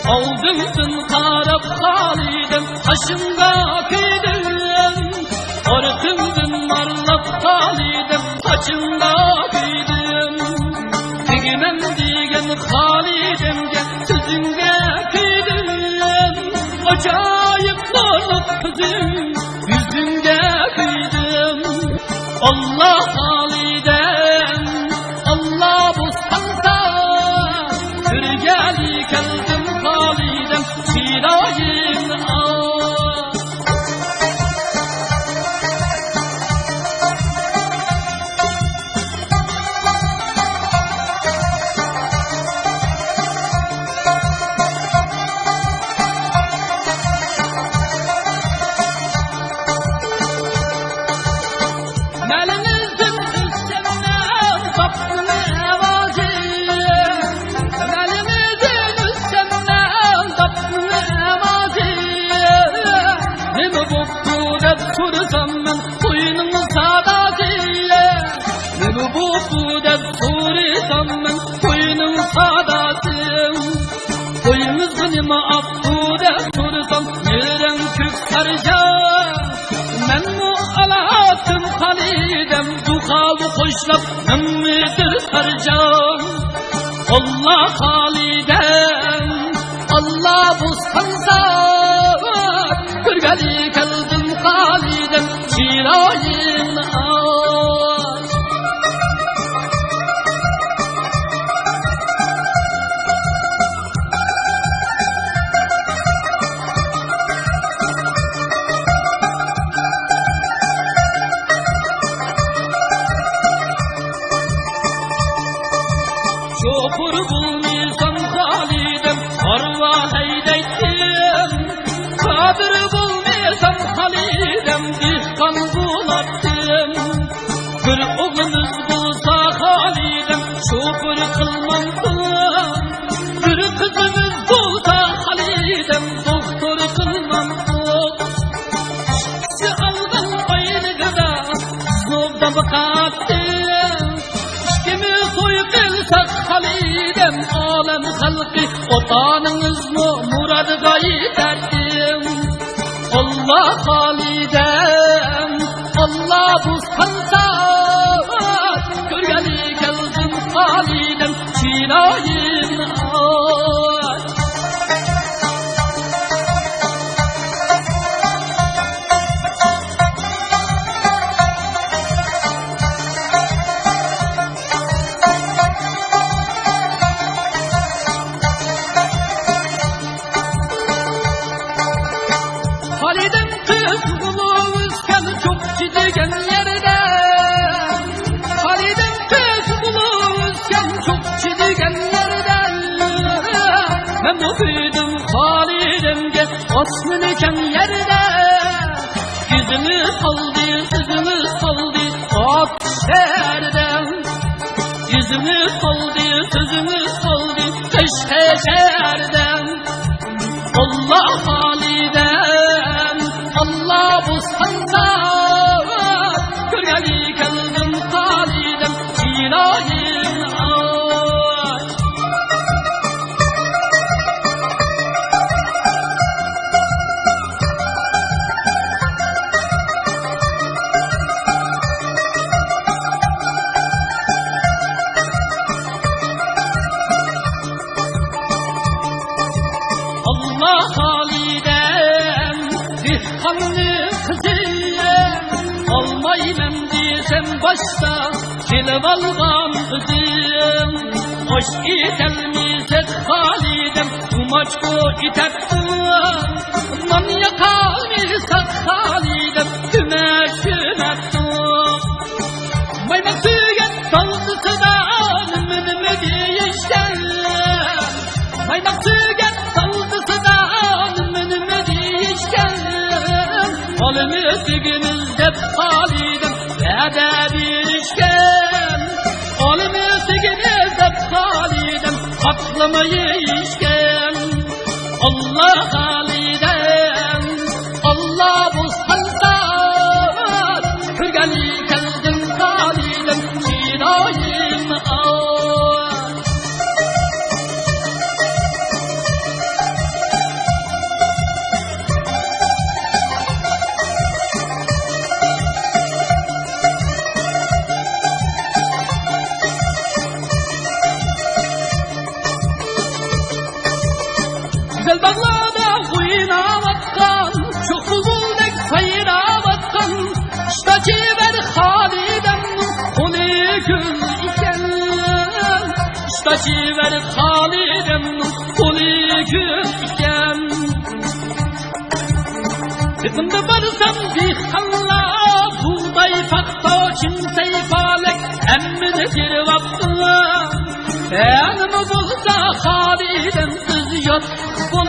Aldımsın qarab Halidem, taşımda kıydım. Ortımdın marlap Halidem, taçımda kıydım. Digmem digen Halidemge, sözünge kıydım. Acayip zorluk kızım, yüzünge kıydım. Allah Halidem, Allah bostansa, Kırgeli keldim Halidem, çilayim Melimizin üstünden kaptım evazi. Melimizin üstünden kaptım evazi. Ne mi boktu dep sorsam men koyunun sadası. Ne mi boktu dep sorsam men koyunun sadası. Koyunuzda ne mi aptu dep sorsam yeren kök sarca. Men mu alattım Halidem, duhalı koşlap mümmidir sarcam. Allah Halidem, Allah bostansa, Kırgeli keldim Halidem, çilayim Şoför bulmuşsam Halidem, arva heydettim. Kadir bulmuşsam Halidem, dihkan bulattım. Bir oğlunuz bulsa Halidem, şoför kılmamdım. Bir kızınız bulsa Halidem, doktor kılmamdım. İkisi aldım aynı gıda, sınavda bakattım. Kimi soy kılsak Halidem, alem halkı otanınız mı muradıga yeterdim. Allah Halidem, Allah bostansa, Kırgeli keldim Halidem, çilayim Halidem kız buluşken çok cidigen yerde. Halidem kız buluşken çok cidigen yerde. Ben okudum Halidemge asmınıken yerde. Yüzümü saldı, sözümü saldı at şerden. Yüzümü saldı, sözümü saldı kış şerden. Allah Halidem, Allah bostansa, Kırgeli keldim Halidem, çilayim Allah Halidem, dihkanlı kızım, almayım desem başta, gelip algan kızım. Hoş itelmizet Halidem, umaçko itettim. Man yakalmizet Halidem, kümeşümettim. Maymak sügen saldıtıdan, münümü değişken. Maymak sügen saldıtıdan, münümü değişken. Alımı sigimizde Halidem, değişken. Alımı sigimizde Halidem, aklımı yiyişken. Allah Halidem, Allah bostansa, Kırgeli keldim Halidem, çilayim güzel bağlarda oynavatkan, çok bulbuldek sayıravatkan, işte civer Halidem'in kolu gül iken, işte civer Halidem'in kolu gül iken. Kızımda barsam dihkanla, buğday fakta çimsey falek, emmini bir vakti. Elimiz olsa Halidem kız yat.